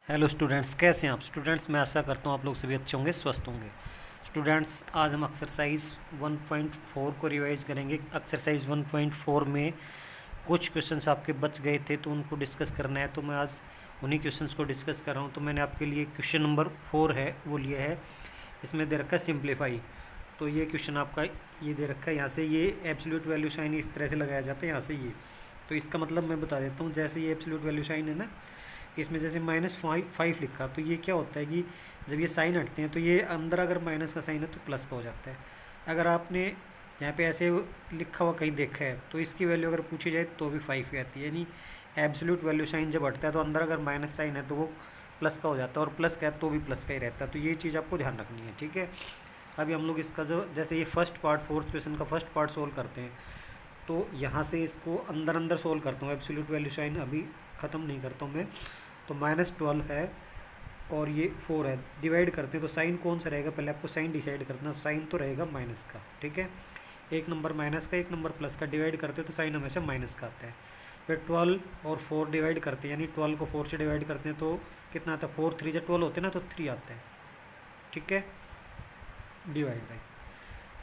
Hello students, कैसे हैं आप स्टूडेंट्स। मैं आशा करता हूँ आप लोग सभी अच्छे होंगे, स्वस्थ होंगे। स्टूडेंट्स, आज हम एक्सरसाइज 1.4 को रिवाइज करेंगे। एक्सरसाइज 1.4 में कुछ क्वेश्चंस आपके बच गए थे तो उनको डिस्कस करना है, तो मैं आज उन्हीं क्वेश्चंस को डिस्कस कर रहा हूँ। तो मैंने आपके लिए क्वेश्चन नंबर 4 है वो लिया है। इसमें दे रखा है सिंप्लीफाई। तो ये क्वेश्चन आपका ये दे रखा है, यहाँ से ये एब्सोल्यूट वैल्यू साइन इस तरह से लगाया जाता है, यहाँ से ये। तो इसका मतलब मैं बता देता हूँ। जैसे ये एब्सोल्यूट वैल्यू साइन है ना, इसमें जैसे -5 लिखा, तो ये क्या होता है कि जब ये साइन हटते हैं तो ये अंदर अगर माइनस का साइन है तो प्लस का हो जाता है। अगर आपने यहाँ पे ऐसे लिखा हुआ कहीं देखा है तो इसकी वैल्यू अगर पूछी जाए तो भी 5 ही आती है। यानी एब्सोल्यूट वैल्यू साइन जब हटता है तो अंदर अगर माइनस साइन है तो वो प्लस का हो जाता है, और प्लस का है तो भी प्लस का ही रहता है। तो ये चीज़ आपको ध्यान रखनी है, ठीक है। अभी हम लोग इसका जो जैसे ये फर्स्ट पार्ट, फोर्थ क्वेश्चन का फर्स्ट पार्ट सोल्व करते हैं, तो यहाँ से इसको अंदर अंदर सोल्व करता हूँ। एब्सोल्यूट वैल्यू साइन अभी ख़त्म नहीं करता हूँ मैं। तो -12 है और ये 4 है, डिवाइड करते हैं तो साइन कौन सा रहेगा, पहले आपको साइन डिसाइड करना है। साइन तो रहेगा माइनस का, ठीक है। एक नंबर माइनस का, एक नंबर प्लस का, डिवाइड करते हैं तो साइन हमेशा माइनस का आता है। फिर 12 और 4 डिवाइड करते हैं, यानी 12 को 4 से डिवाइड करते हैं तो कितना आता है, 4 3 जब 12 होते हैं ना तो 3 आता है, ठीक है। डिवाइड बाई,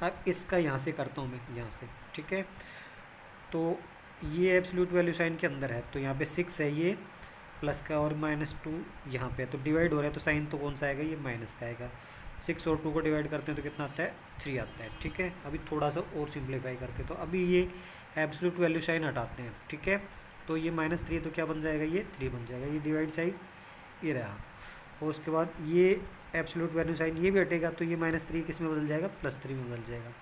अब इसका यहाँ से करता हूँ मैं, यहाँ से, ठीक है। तो ये एब्सोल्यूट वैल्यू साइन के अंदर है, तो यहाँ पे 6 है ये प्लस का, और -2 यहाँ पे है, तो डिवाइड हो रहा है तो साइन तो कौन सा आएगा, ये माइनस का आएगा। 6 और 2 को डिवाइड करते हैं तो कितना आता है, 3 आता है, ठीक है। अभी थोड़ा सा और सिंप्लीफाई करते हैं, तो अभी ये एब्सोल्यूट वैल्यू साइन हटाते हैं, ठीक है। तो ये -3 तो क्या बन जाएगा, ये 3 बन जाएगा, ये डिवाइड साइन ये रहा। और उसके बाद ये एब्सोल्यूट वैल्यू साइन ये भी हटेगा, तो ये -3 किस में बदल जाएगा, +3 में बदल जाएगा।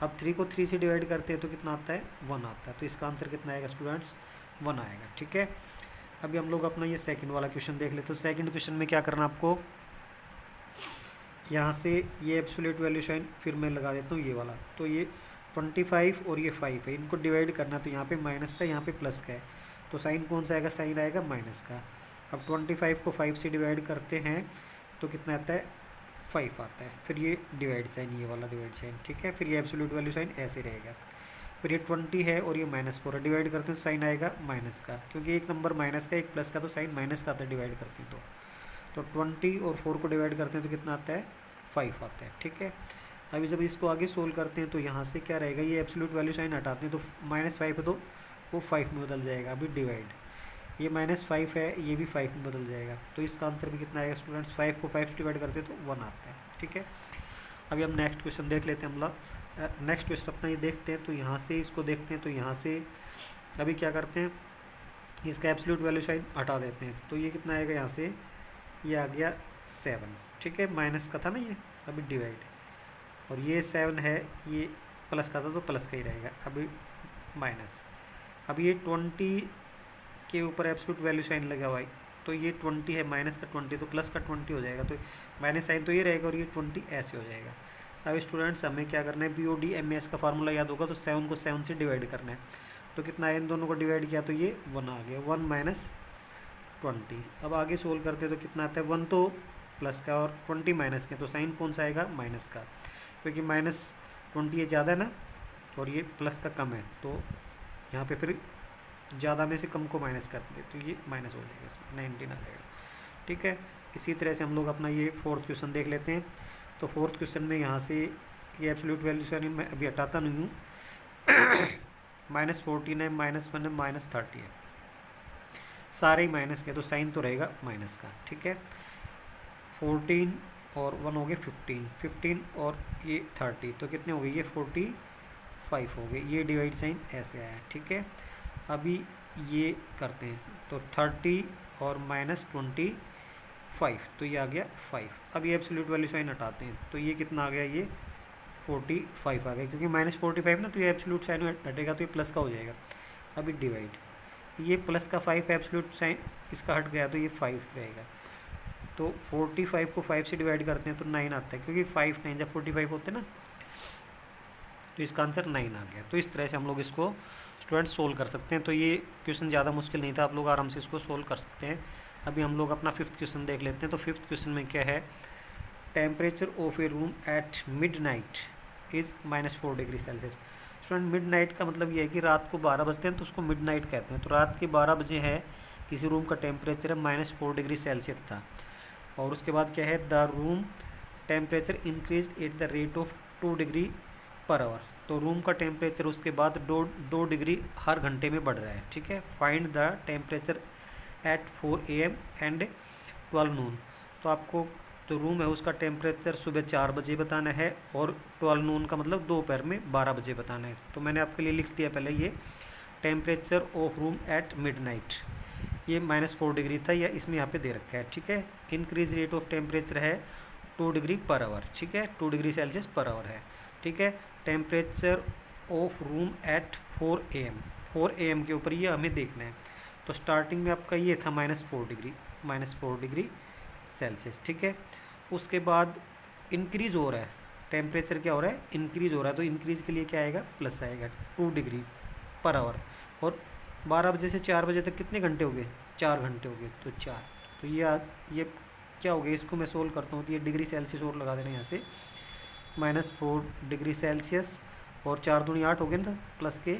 अब 3 को 3 से डिवाइड करते हैं तो कितना आता है, 1 आता है। तो इसका आंसर कितना आएगा स्टूडेंट्स, 1 आएगा, ठीक है। अभी हम लोग अपना ये सेकंड वाला क्वेश्चन देख लेते हैं। तो सेकंड क्वेश्चन में क्या करना आपको, यहाँ से ये एब्सोल्यूट वैल्यू साइन फिर मैं लगा देता हूँ ये वाला। तो ये 25 और ये 5 है, इनको डिवाइड करना, तो यहाँ पे माइनस का, यहाँ पे प्लस का है, तो साइन कौन सा आएगा, साइन आएगा माइनस का। अब 25 को 5 से डिवाइड करते हैं तो कितना आता है, 5 आता है। फिर ये डिवाइड साइन, ये वाला डिवाइड साइन, ठीक है। फिर ये एब्सोल्यूट वैल्यू साइन ऐसे रहेगा। फिर ये 20 है और ये -4 है, डिवाइड करते हैं तो साइन आएगा माइनस का, क्योंकि एक नंबर माइनस का एक प्लस का, तो साइन माइनस का आता है डिवाइड करते हैं तो 20 और 4 को डिवाइड करते हैं तो कितना आता है, 5 आता है, ठीक है। अभी जब इसको आगे सोल्व करते हैं तो यहाँ से क्या रहेगा, ये एब्सोल्यूट वैल्यू साइन हटाते हैं तो -5 है तो वो 5 में बदल जाएगा। अभी डिवाइड, ये -5 है, ये भी 5 में बदल जाएगा। तो इसका आंसर भी कितना आएगा स्टूडेंट्स, 5 को 5 से डिवाइड करते हैं तो 1 आता है, ठीक है। अभी हम नेक्स्ट क्वेश्चन देख लेते हैं। हम लोग नेक्स्ट क्वेश्चन अपना ये देखते हैं, तो यहाँ से इसको देखते हैं। तो यहाँ से अभी क्या करते हैं, इसका एब्सोल्यूट वैल्यू साइन हटा देते हैं, तो ये कितना आएगा, यहाँ से ये आ गया 7, ठीक है। माइनस का था ना ये, अभी डिवाइड, और ये 7 है, ये प्लस का था तो प्लस का ही रहेगा। अभी माइनस, अब ये 20 के ऊपर एब्सोल्यूट वैल्यू साइन लगा हुआ है, तो ये 20 है, माइनस का 20 तो प्लस का 20 हो जाएगा, तो माइनस साइन तो ये रहेगा और ये 20 ऐसे हो जाएगा। अब स्टूडेंट्स हमें क्या करना है, BOD/MS का फार्मूला याद होगा, तो 7 को 7 से डिवाइड करना है। तो कितना है, इन दोनों को डिवाइड किया तो ये 1 आ गया, 1 - 20। अब आगे सोल्व करते हैं तो कितना आता है, 1 तो प्लस का और 20 माइनस का, तो साइन कौन सा आएगा, माइनस का, क्योंकि -20 ये ज़्यादा है ना और ये प्लस का कम है, तो यहाँ पे फिर ज़्यादा में से कम को माइनस करते हैं तो ये माइनस हो जाएगा, इसमें 19 आ जाएगा, ठीक है। इसी तरह से हम लोग अपना ये फोर्थ क्वेश्चन देख लेते हैं। तो फोर्थ क्वेश्चन में यहाँ से ये एब्सोल्यूट वैल्यू साइन मैं अभी हटाता नहीं हूँ, -14 है, -1 है, -30 है, सारे ही माइनस के, तो साइन तो रहेगा माइनस का, ठीक है। 14 और 1 हो गए 15 और ये 30, तो कितने हो गए, ये 45 हो गए। ये डिवाइड साइन ऐसे आया, ठीक है। अभी ये करते हैं तो 30 और -25, तो ये आ गया 5। अब ये एब्सोल्यूट वैल्यू साइन हटाते हैं तो ये कितना आ गया, ये 45 आ गया, क्योंकि -45 ना, तो ये एब्सोल्यूट साइन हटेगा तो ये प्लस का हो जाएगा। अभी डिवाइड, ये प्लस का 5 एब्सोल्यूट साइन इसका हट गया तो ये 5 रहेगा। तो 45 को 5 से डिवाइड करते हैं तो 9 आता है, क्योंकि 5 9 जब 45 होते हैं ना, तो इसका आंसर 9 आ गया। तो इस तरह से हम लोग इसको स्टूडेंट्स सोल्व कर सकते हैं। तो ये क्वेश्चन ज़्यादा मुश्किल नहीं था, आप लोग आराम से इसको सोल्व कर सकते हैं। अभी हम लोग अपना फिफ्थ क्वेश्चन देख लेते हैं। तो फिफ्थ क्वेश्चन में क्या है, temperature of A room at midnight is -4 degree Celsius. Student midnight का मतलब ये है कि रात को 12 बजते हैं तो उसको मिडनाइट कहते हैं। तो रात के 12 बजे है किसी रूम का टेम्परेचर -4 डिग्री सेल्सियस था, और उसके बाद क्या है, the room temperature increase at the rate of 2 degree per hour. तो रूम का टेम्परेचर उसके बाद दो डिग्री हर घंटे में बढ़ रहा है। ठीक है, find the temperature at 4 AM and 12 नून। तो आपको जो रूम है उसका टेम्परेचर सुबह 4 बजे बताना है, और 12 नून का मतलब दोपहर में 12 बजे बताना है। तो मैंने आपके लिए लिख दिया पहले ये temperature of room at midnight, ये -4 डिग्री था, या इसमें यहाँ पे दे रखा है। ठीक है, इंक्रीज रेट ऑफ टेम्परेचर है 2 डिग्री पर आवर। ठीक है, 2 डिग्री सेल्सियस पर आवर है। ठीक है, temperature of room at 4 AM, 4 AM के ऊपर ये हमें देखना है। तो स्टार्टिंग में आपका ये था -4 डिग्री सेल्सियस। ठीक है, उसके बाद इंक्रीज हो रहा है, टेम्परेचर क्या हो रहा है, इंक्रीज हो रहा है। तो इंक्रीज के लिए क्या आएगा, प्लस आएगा 2 डिग्री पर आवर। और 12 बजे से 4 बजे तक कितने घंटे हो गए, 4 घंटे हो गए, तो 4। तो ये क्या हो गया, इसको मैं सोल्व करता हूँ। तो ये डिग्री सेल्सियस और लगा देना यहाँ से, -4 डिग्री सेल्सियस और 4 दूनी 8 हो गए ना, प्लस के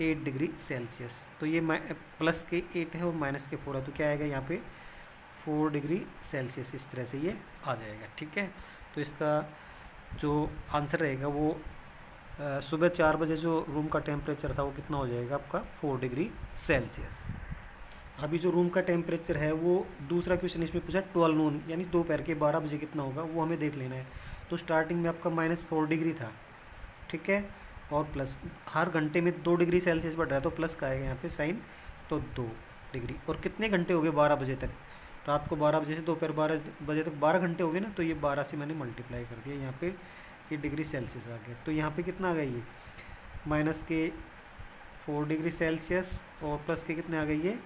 8 डिग्री सेल्सियस। तो ये प्लस के 8 है और माइनस के 4 है, तो क्या आएगा यहाँ पे 4 डिग्री सेल्सियस। इस तरह से ये आ जाएगा। ठीक है, तो इसका जो आंसर रहेगा वो सुबह 4 बजे जो रूम का टेम्परेचर था वो कितना हो जाएगा आपका, 4 डिग्री सेल्सियस। अभी जो रूम का टेम्परेचर है वो दूसरा क्वेश्चन इसमें पूछा 12 नून, यानी दोपहर के 12 बजे कितना होगा, वो हमें देख लेना है। तो स्टार्टिंग में आपका -4 डिग्री था। ठीक है, और प्लस हर घंटे में 2 डिग्री सेल्सियस बढ़ रहा है, तो प्लस का आएगा यहाँ पे साइन, तो 2 डिग्री। और कितने घंटे हो गए, 12 बजे तक, रात को 12 बजे से दोपहर 12 बजे तक 12 घंटे हो गए ना। तो ये 12 से मैंने मल्टीप्लाई कर दिया, यहाँ पे ये डिग्री सेल्सियस आ गया। तो यहाँ पे कितना आ गया, ये -4 डिग्री सेल्सियस और प्लस के कितने आ गए, ये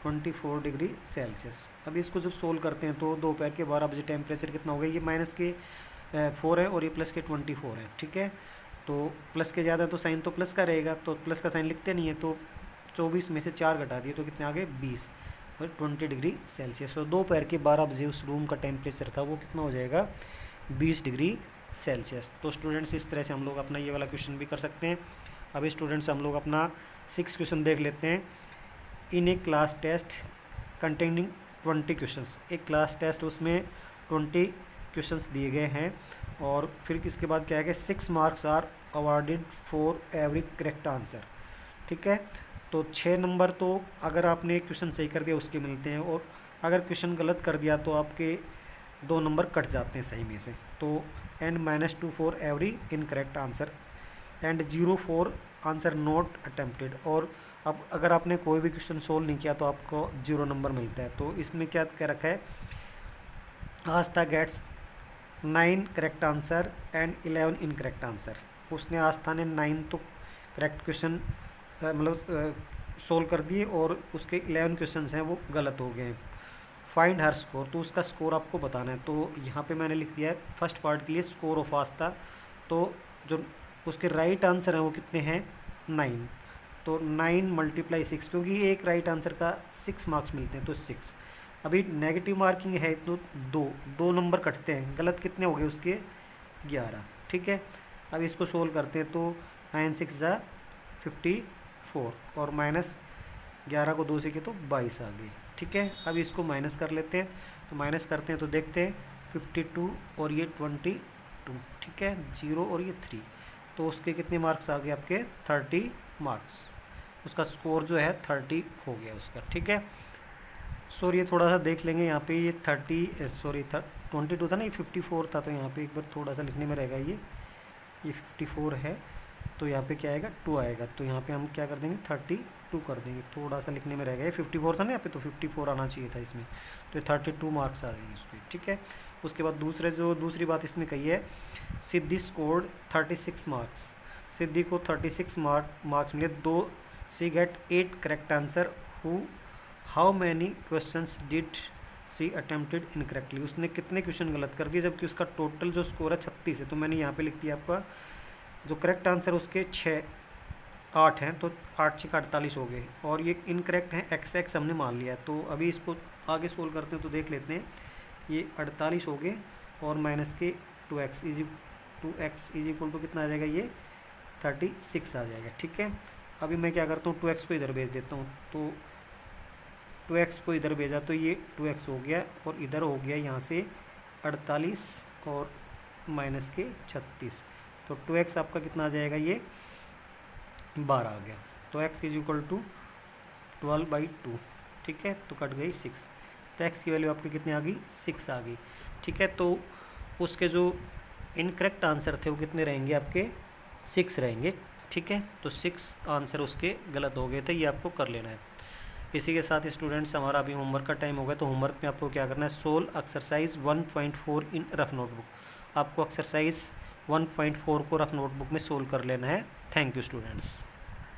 24 डिग्री सेल्सियस। अब इसको जब सोल्व करते हैं तो दोपहर के 12 बजे टेम्परेचर कितना हो गया, ये -4 है और ये प्लस के 24 है। ठीक है, तो प्लस के ज़्यादा तो साइन तो प्लस का रहेगा, तो प्लस का साइन लिखते नहीं है। तो 24 में से 4 घटा दिए तो कितने आ गए, 20 और 20 डिग्री सेल्सियस। और दोपहर के 12 बजे उस रूम का टेम्परेचर था वो कितना हो जाएगा, 20 डिग्री सेल्सियस। तो स्टूडेंट्स इस तरह से हम लोग अपना ये वाला क्वेश्चन भी कर सकते हैं। अभी स्टूडेंट्स हम लोग अपना 6 क्वेश्चन देख लेते हैं। इन ए क्लास टेस्ट कंटेनिंग 20 क्वेश्चंस, एक क्लास टेस्ट उसमें 20 क्वेश्चंस दिए गए हैं, और फिर इसके बाद क्या है कि 6 marks are awarded for every correct answer. ठीक है, तो 6 नंबर तो अगर आपने क्वेश्चन सही कर दिया उसके मिलते हैं, और अगर क्वेश्चन गलत कर दिया तो आपके 2 नंबर कट जाते हैं सही में से। तो and -2 for every incorrect answer and 0 for answer not attempted. और अब अगर आपने कोई भी क्वेश्चन सोल्व नहीं किया तो आपको 0 नंबर मिलता है। तो इसमें क्या कह रखा है, Aastha gets 9 correct answer and 11 incorrect answer. उसने आस्था ने 9 तो करेक्ट क्वेश्चन मतलब सोल्व कर दिए, और उसके 11 क्वेश्चन हैं वो गलत हो गए। फाइंड हर स्कोर, तो उसका स्कोर आपको बताना है। तो यहाँ पे मैंने लिख दिया है फर्स्ट पार्ट के लिए स्कोर ऑफ आस्था। तो जो उसके राइट आंसर हैं वो कितने हैं, 9। तो 9 × 6, क्योंकि एक राइट आंसर का 6 मार्क्स मिलते हैं, तो 6। अभी नेगेटिव मार्किंग है तो 2 नंबर कटते हैं, गलत कितने हो गए उसके, 11। ठीक है, अब इसको सोल्व करते हैं तो 9 × 6 = 54, और -11 को 2 से किया तो 22 आ गई। ठीक है, अब इसको माइनस कर लेते हैं। तो माइनस करते हैं तो देखते हैं 52 और ये 22। ठीक है, 0 और ये 3, तो उसके कितने मार्क्स आ गए आपके, 30 मार्क्स। उसका स्कोर जो है 30 हो गया उसका। ठीक है, सॉरी ये थोड़ा सा देख लेंगे यहाँ पे, ये 22 था ना, ये 54 था, तो यहाँ पे एक बार थोड़ा सा लिखने में रहेगा, ये 54 है, तो यहाँ पे क्या आएगा, 2 आएगा। तो यहाँ पे हम क्या कर देंगे, 32 कर देंगे, थोड़ा सा लिखने में रहेगा। ये 54 था ना यहाँ पे, तो 54 आना चाहिए था इसमें, तो ये 32 मार्क्स आ जाएंगे इसमें। ठीक है, उसके बाद दूसरी बात इसमें कही है, सिद्धि स्कोर्ड 36 मार्क्स। सिद्धि को 36 मार्क्स मिले, 2 she get 8 correct answer. How many questions did she attempted incorrectly, उसने कितने क्वेश्चन गलत कर दिए, जबकि उसका टोटल जो स्कोर है 36 है। तो मैंने यहाँ पे लिख दिया आपका जो करेक्ट आंसर उसके 8 हैं, तो 8 × 6 = 48 हो गए, और ये इनकरेक्ट हैं x हमने मान लिया। तो अभी इसको आगे सोल्व करते हैं तो देख लेते हैं, ये 48 हो गए और माइनस के 2x = कितना आ जाएगा, ये 36 आ जाएगा। ठीक है, अभी मैं क्या करता हूँ, 2x को इधर भेज देता हूँ, तो 2x को इधर भेजा तो ये 2x हो गया, और इधर हो गया यहाँ से 48 और माइनस के 36, तो 2x आपका कितना आ जाएगा, ये 12 आ गया। तो x इज इक्वल टू 12/2, ठीक है, तो कट गई 6, तो x की वैल्यू आपकी कितनी आ गई, 6 आ गई, ठीक है। तो उसके जो इनकरेक्ट आंसर थे वो कितने रहेंगे आपके, 6 रहेंगे, ठीक है। तो 6 आंसर उसके गलत हो गए थे, ये आपको कर लेना है। इसी के साथ स्टूडेंट्स हमारा अभी होमवर्क का टाइम हो गया, तो होमवर्क में आपको क्या करना है, सोल्व एक्सरसाइज 1.4 इन रफ नोटबुक। आपको एक्सरसाइज 1.4 को रफ नोटबुक में सोल्व कर लेना है। Thank you students.